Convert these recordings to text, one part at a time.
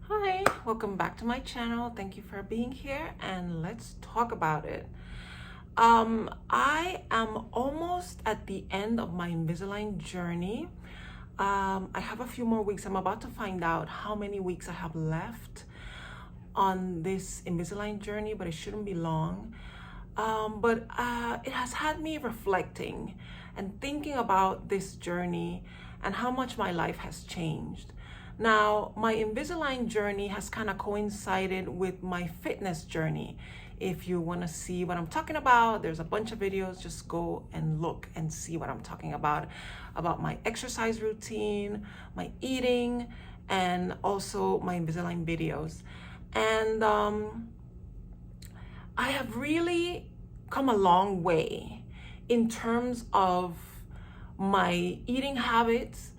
Hi, welcome back to my channel. Thank you for being here and let's talk about it. I am almost at the end of my Invisalign journey. I have a few more weeks. I'm about to find out how many weeks I have left on this Invisalign journey, but it shouldn't be long. But it has had me reflecting and thinking about this journey and how much my life has changed. Now, my Invisalign journey has kind of coincided with my fitness journey. If you want to see what I'm talking about, there's a bunch of videos. Just go and look and see what I'm talking about my exercise routine, my eating, and also my Invisalign videos. And I have really come a long way in terms of my eating habits.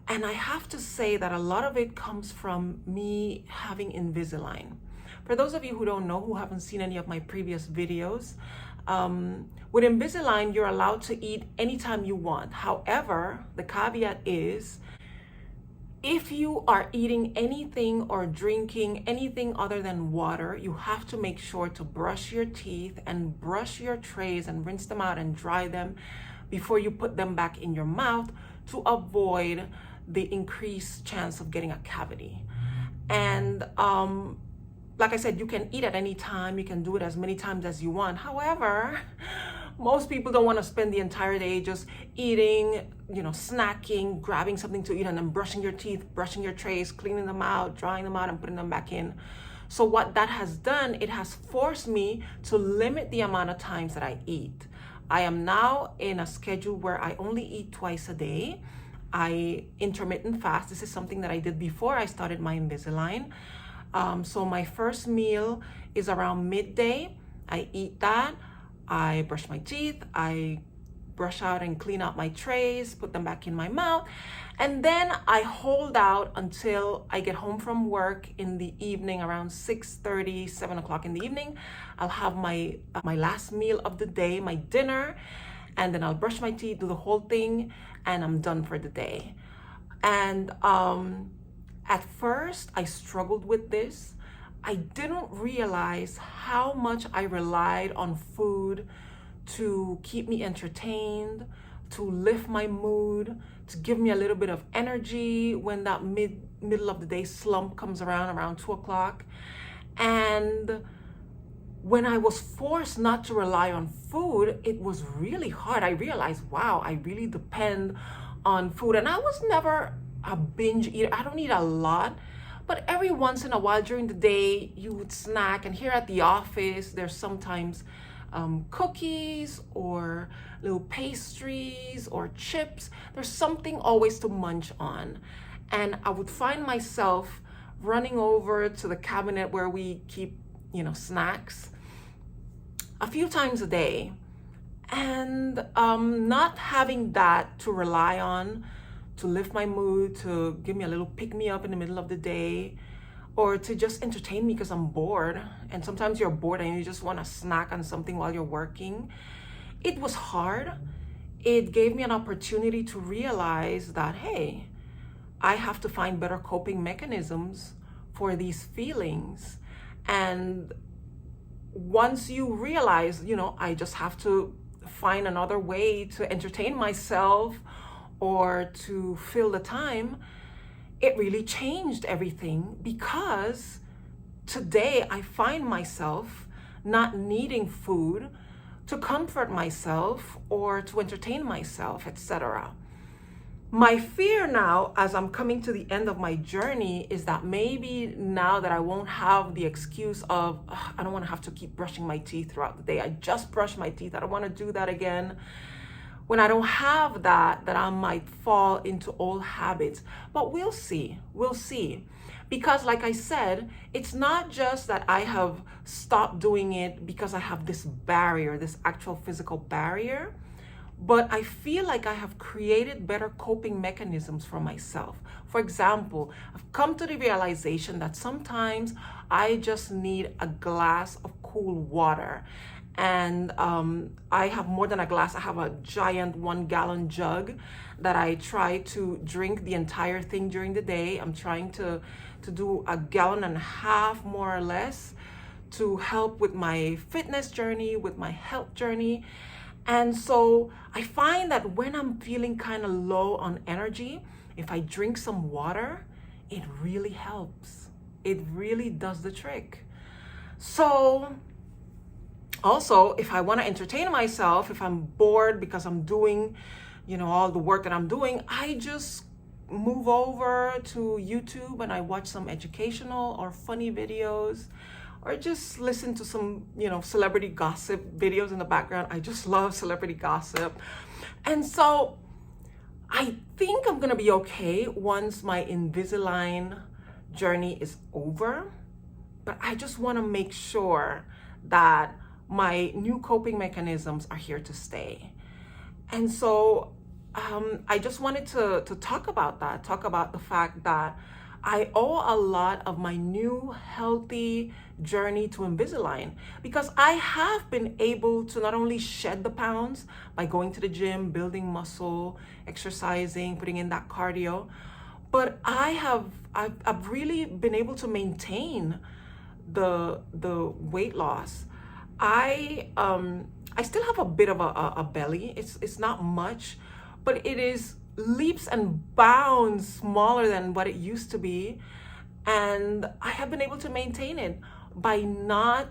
And I have to say that a lot of it comes from me having Invisalign. For those of you who don't know, who haven't seen any of my previous videos, with Invisalign, you're allowed to eat anytime you want. However, the caveat is, if you are eating anything or drinking anything other than water, you have to make sure to brush your teeth and brush your trays and rinse them out and dry them before you put them back in your mouth to avoid the increased chance of getting a cavity. And like I said, you can eat at any time. You can do it as many times as you want. However, most people don't want to spend the entire day just eating, snacking, grabbing something to eat, and then brushing your teeth, brushing your trays, cleaning them out, drying them out, and putting them back in. So what that has done, it has forced me to limit the amount of times that I eat. I am now in a schedule where I only eat twice a day. I intermittent fast. This is something that I did before I started my Invisalign. So my first meal is around midday. I eat that. I brush my teeth. I brush out and clean out my trays, put them back in my mouth. And then I hold out until I get home from work in the evening around 6:30, 7 o'clock in the evening. I'll have my last meal of the day, my dinner, and then I'll brush my teeth, do the whole thing, and I'm done for the day. And at first, I struggled with this. I didn't realize how much I relied on food to keep me entertained, to lift my mood, to give me a little bit of energy when that middle of the day slump comes around 2 o'clock. And when I was forced not to rely on food, it was really hard. I realized, wow, I really depend on food. And I was never a binge eater. I don't eat a lot, but every once in a while during the day, you would snack. And here at the office, there's sometimes cookies or little pastries or chips. There's something always to munch on. And I would find myself running over to the cabinet where we keep, snacks a few times a day. And not having that to rely on, to lift my mood, to give me a little pick-me-up in the middle of the day, or to just entertain me because I'm bored. And sometimes you're bored and you just want to snack on something while you're working. It was hard. It gave me an opportunity to realize that, hey, I have to find better coping mechanisms for these feelings. And once you realize, I just have to find another way to entertain myself or to fill the time, it really changed everything, because today I find myself not needing food to comfort myself or to entertain myself, etc. My fear now, as I'm coming to the end of my journey, is that maybe now that I won't have the excuse of, I don't want to have to keep brushing my teeth throughout the day. I just brush my teeth. I don't want to do that again. When I don't have that I might fall into old habits. But we'll see. Because like I said, it's not just that I have stopped doing it because I have this barrier, this actual physical barrier, but I feel like I have created better coping mechanisms for myself. For example, I've come to the realization that sometimes I just need a glass of cool water. And I have more than a glass. I have a giant 1-gallon jug that I try to drink the entire thing during the day. I'm trying to do 1.5 gallons more or less to help with my fitness journey, with my health journey. And so I find that when I'm feeling kind of low on energy, if I drink some water, it really helps. It really does the trick. So also, if I want to entertain myself, if I'm bored because I'm doing, all the work that I'm doing, I just move over to YouTube and I watch some educational or funny videos, or just listen to some, celebrity gossip videos in the background. I just love celebrity gossip. And so I think I'm gonna be okay once my Invisalign journey is over, but I just wanna make sure that my new coping mechanisms are here to stay. And so I just wanted to talk about that, talk about the fact that I owe a lot of my new healthy journey to Invisalign, because I have been able to not only shed the pounds by going to the gym, building muscle, exercising, putting in that cardio, but I've really been able to maintain the weight loss. I still have a bit of a belly. It's not much, but it is leaps and bounds smaller than what it used to be. And I have been able to maintain it by not,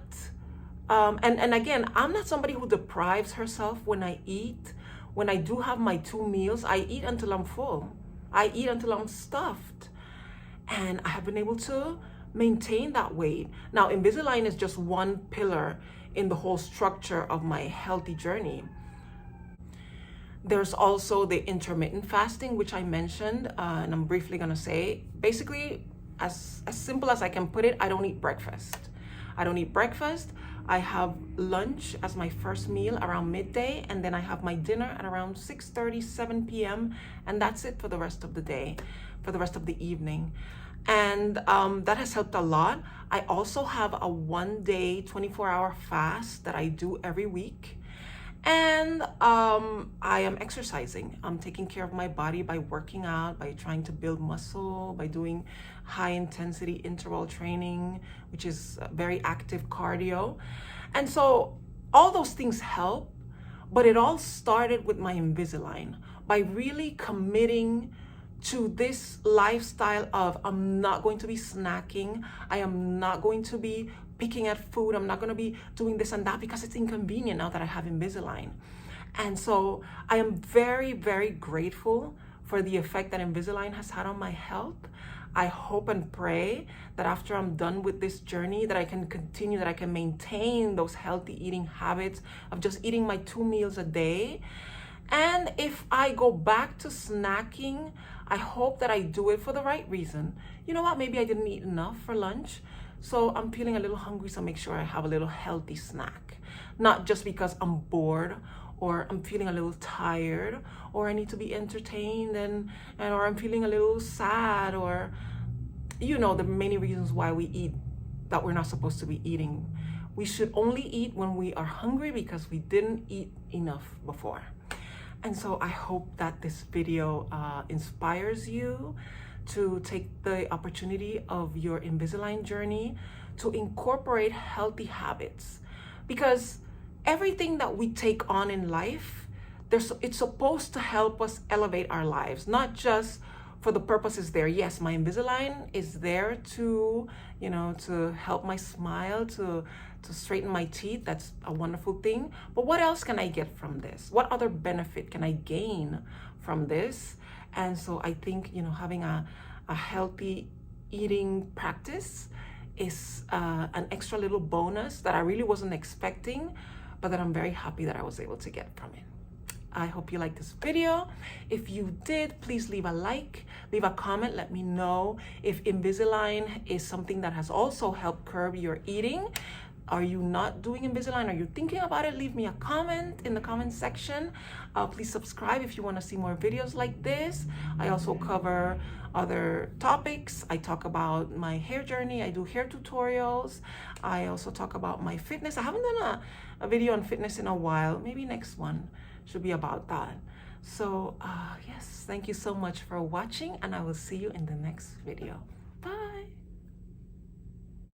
and again, I'm not somebody who deprives herself when I eat. When I do have my 2 meals, I eat until I'm full. I eat until I'm stuffed. And I have been able to maintain that weight. Now, Invisalign is just one pillar in the whole structure of my healthy journey. There's also the intermittent fasting, which I mentioned, and I'm briefly gonna say, basically, as simple as I can put it, I don't eat breakfast. I don't eat breakfast. I have lunch as my first meal around midday, and then I have my dinner at around 6:30, 7 p.m., and that's it for the rest of the day, for the rest of the evening. And that has helped a lot. I also have a 1-day, 24-hour fast that I do every week. And I am exercising. I'm taking care of my body by working out, by trying to build muscle, by doing high intensity interval training, which is very active cardio. And so all those things help, but it all started with my Invisalign, by really committing to this lifestyle of I'm not going to be snacking, I am not going to be picking at food, I'm not going to be doing this and that because it's inconvenient now that I have Invisalign. And so I am very, very grateful for the effect that Invisalign has had on my health. I hope and pray that after I'm done with this journey, that I can continue, that I can maintain those healthy eating habits of just eating my 2 meals a day. And if I go back to snacking, I hope that I do it for the right reason. You know what? Maybe I didn't eat enough for lunch, so I'm feeling a little hungry, so make sure I have a little healthy snack. Not just because I'm bored or I'm feeling a little tired or I need to be entertained and or I'm feeling a little sad, or the many reasons why we eat that we're not supposed to be eating. We should only eat when we are hungry because we didn't eat enough before. And so I hope that this video inspires you to take the opportunity of your Invisalign journey to incorporate healthy habits. Because everything that we take on in life, it's supposed to help us elevate our lives, not just for the purposes there. Yes, my Invisalign is there to, to help my smile, to straighten my teeth. That's a wonderful thing. But what else can I get from this? What other benefit can I gain from this? And so I think, having a healthy eating practice is an extra little bonus that I really wasn't expecting, but that I'm very happy that I was able to get from it. I hope you liked this video. If you did, please leave a like, leave a comment, let me know if Invisalign is something that has also helped curb your eating. Are you not doing Invisalign? Are you thinking about it? Leave me a comment in the comment section. Please subscribe if you want to see more videos like this. I also cover other topics. I talk about my hair journey. I do hair tutorials. I also talk about my fitness. I haven't done a video on fitness in a while. Maybe next one should be about that. So yes, thank you so much for watching, and I will see you in the next video. Bye.